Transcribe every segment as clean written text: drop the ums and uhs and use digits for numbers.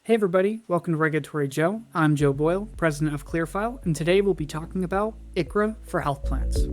Hey everybody, welcome to Regulatory Joe. I'm Joe Boyle, president of ClearFile, and today we'll be talking about ICHRA for health plans.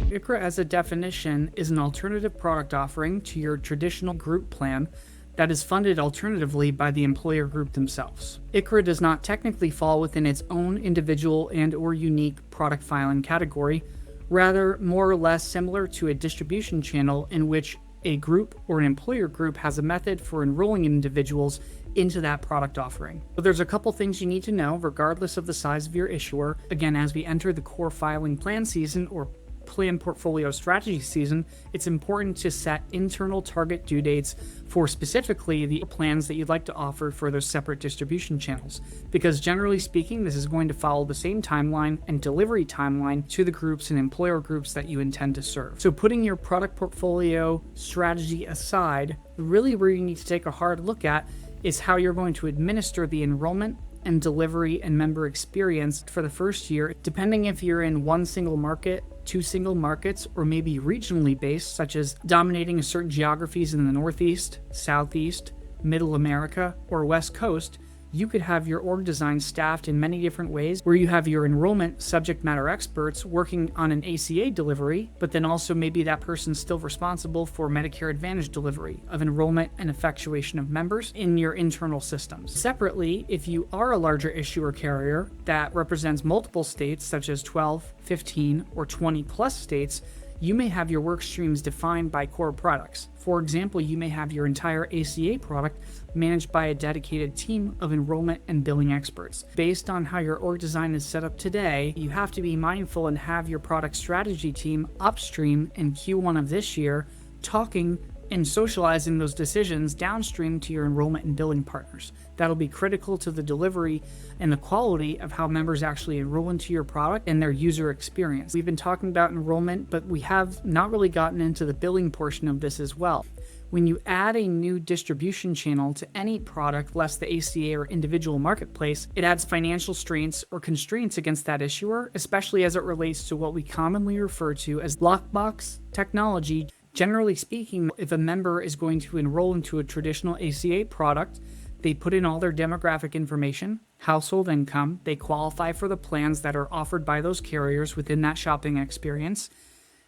ICHRA, as a definition, is an alternative product offering to your traditional group plan that is funded alternatively by the employer group themselves. ICHRA does not technically fall within its own individual and/or unique product filing category, rather more or less similar to a distribution channel in which a group or an employer group has a method for enrolling individuals into that product offering. So there's a couple things you need to know regardless of the size of your issuer. Again, as we enter the core filing plan season or plan portfolio strategy season, it's important to set internal target due dates for specifically the plans that you'd like to offer for those separate distribution channels, because generally speaking, this is going to follow the same timeline and delivery timeline to the groups and employer groups that you intend to serve. So putting your product portfolio strategy aside, really where you need to take a hard look at is how you're going to administer the enrollment and delivery and member experience for the first year, depending if you're in one single market, two single markets, or maybe regionally based, such as dominating certain geographies in the Northeast, Southeast, Middle America, or West Coast. You could have your org design staffed in many different ways, where you have your enrollment subject matter experts working on an ACA delivery, but then also maybe that person's still responsible for Medicare Advantage delivery of enrollment and effectuation of members in your internal systems. Separately, if you are a larger issuer carrier that represents multiple states, such as 12, 15, or 20 plus states, you may have your work streams defined by core products. For example, you may have your entire ACA product managed by a dedicated team of enrollment and billing experts. Based on how your org design is set up today, you have to be mindful and have your product strategy team upstream in Q1 of this year talking and socializing those decisions downstream to your enrollment and billing partners. That'll be critical to the delivery and the quality of how members actually enroll into your product and their user experience. We've been talking about enrollment, but we have not really gotten into the billing portion of this as well. When you add a new distribution channel to any product, less the ACA or individual marketplace, it adds financial strains or constraints against that issuer, especially as it relates to what we commonly refer to as lockbox technology. Generally speaking, if a member is going to enroll into a traditional ACA product, they put in all their demographic information, household income, they qualify for the plans that are offered by those carriers within that shopping experience.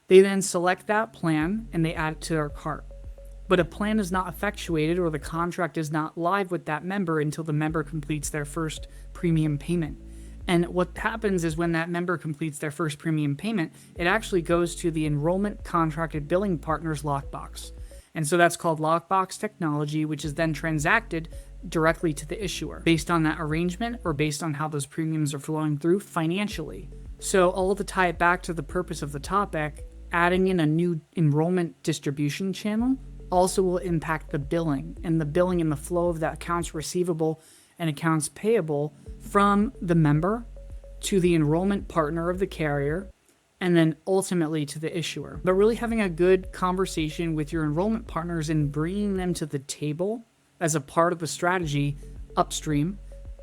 They then select that plan and they add it to their cart. But a plan is not effectuated or the contract is not live with that member until the member completes their first premium payment. And what happens is when that member completes their first premium payment, it actually goes to the enrollment contracted billing partner's lockbox. And so that's called lockbox technology, which is then transacted directly to the issuer based on that arrangement or based on how those premiums are flowing through financially. So all to tie it back to the purpose of the topic, adding in a new enrollment distribution channel also will impact the billing and the flow of that accounts receivable and accounts payable from the member to the enrollment partner of the carrier and then ultimately to the issuer. But really having a good conversation with your enrollment partners and bringing them to the table as a part of the strategy upstream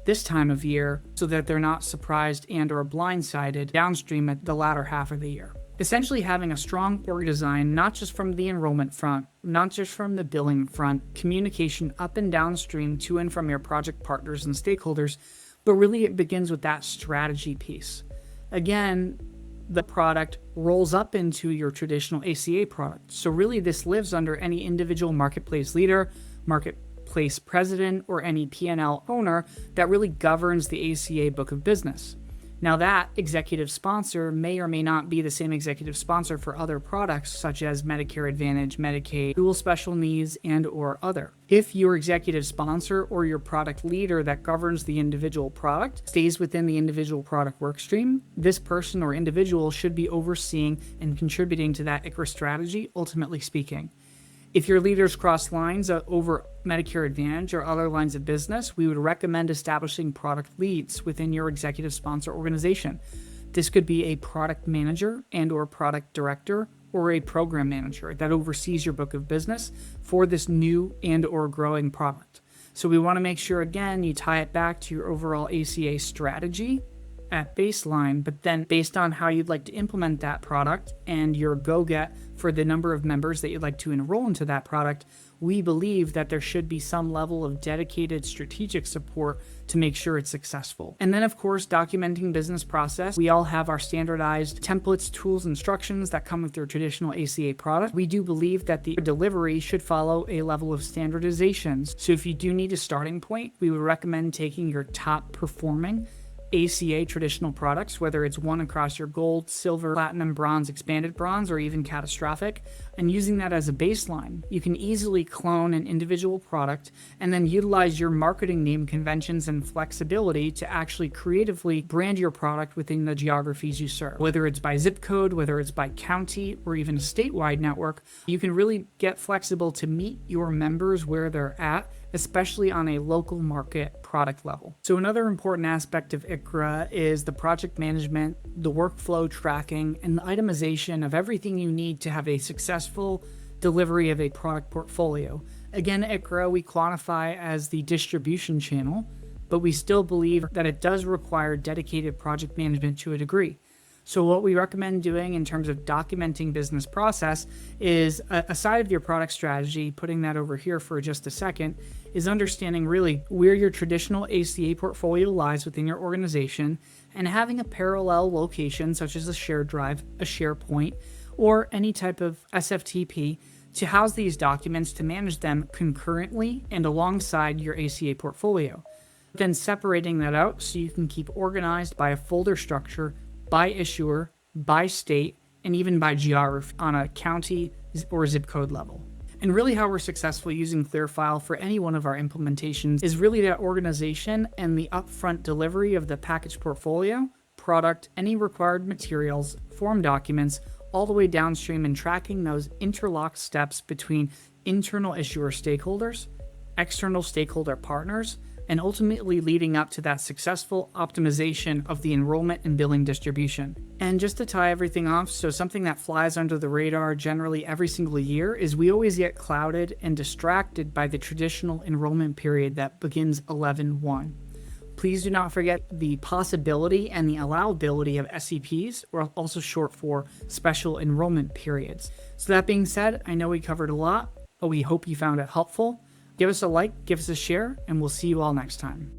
this time of year so that they're not surprised and or blindsided downstream at the latter half of the year. Essentially having a strong org design, not just from the enrollment front, not just from the billing front, communication up and downstream to and from your project partners and stakeholders, but really it begins with that strategy piece. Again, the product rolls up into your traditional ACA product. So really this lives under any individual marketplace leader, marketplace president, or any P&L owner that really governs the ACA book of business. Now that executive sponsor may or may not be the same executive sponsor for other products such as Medicare Advantage, Medicaid, dual special needs, and or other. If your executive sponsor or your product leader that governs the individual product stays within the individual product workstream, this person or individual should be overseeing and contributing to that ICHRA strategy, ultimately speaking. If your leaders cross lines over Medicare Advantage or other lines of business, we would recommend establishing product leads within your executive sponsor organization. This could be a product manager and or product director or a program manager that oversees your book of business for this new and or growing product. So we want to make sure, again, you tie it back to your overall ACA strategy at baseline, but then based on how you'd like to implement that product and your go-get for the number of members that you'd like to enroll into that product, we believe that there should be some level of dedicated strategic support to make sure it's successful. And then, of course, documenting business process. We all have our standardized templates, tools, instructions that come with your traditional ACA product. We do believe that the delivery should follow a level of standardizations. So if you do need a starting point, we would recommend taking your top performing ACA traditional products, whether it's one across your gold, silver, platinum, bronze, expanded bronze, or even catastrophic, and using that as a baseline. You can easily clone an individual product and then utilize your marketing name conventions and flexibility to actually creatively brand your product within the geographies you serve. Whether it's by zip code, whether it's by county, or even a statewide network, you can really get flexible to meet your members where they're at, especially on a local market product level. So another important aspect of ICHRA is the project management, the workflow tracking, and the itemization of everything you need to have a successful delivery of a product portfolio. Again, ICHRA we quantify as the distribution channel, but we still believe that it does require dedicated project management to a degree. So what we recommend doing in terms of documenting business process is, aside of your product strategy, putting that over here for just a second, is understanding really where your traditional ACA portfolio lies within your organization and having a parallel location such as a shared drive, a SharePoint, or any type of SFTP to house these documents to manage them concurrently and alongside your ACA portfolio. Then separating that out so you can keep organized by a folder structure, by issuer, by state, and even by geography on a county or zip code level. And really how we're successful using ClearFile for any one of our implementations is really that organization and the upfront delivery of the package portfolio, product, any required materials, form documents, all the way downstream and tracking those interlocked steps between internal issuer stakeholders, external stakeholder partners, and ultimately leading up to that successful optimization of the enrollment and billing distribution. And just to tie everything off, so something that flies under the radar generally every single year is we always get clouded and distracted by the traditional enrollment period that begins 11/1. Please do not forget the possibility and the allowability of SEPs, or also short for special enrollment periods. So that being said, I know we covered a lot, but we hope you found it helpful. Give us a like, give us a share, and we'll see you all next time.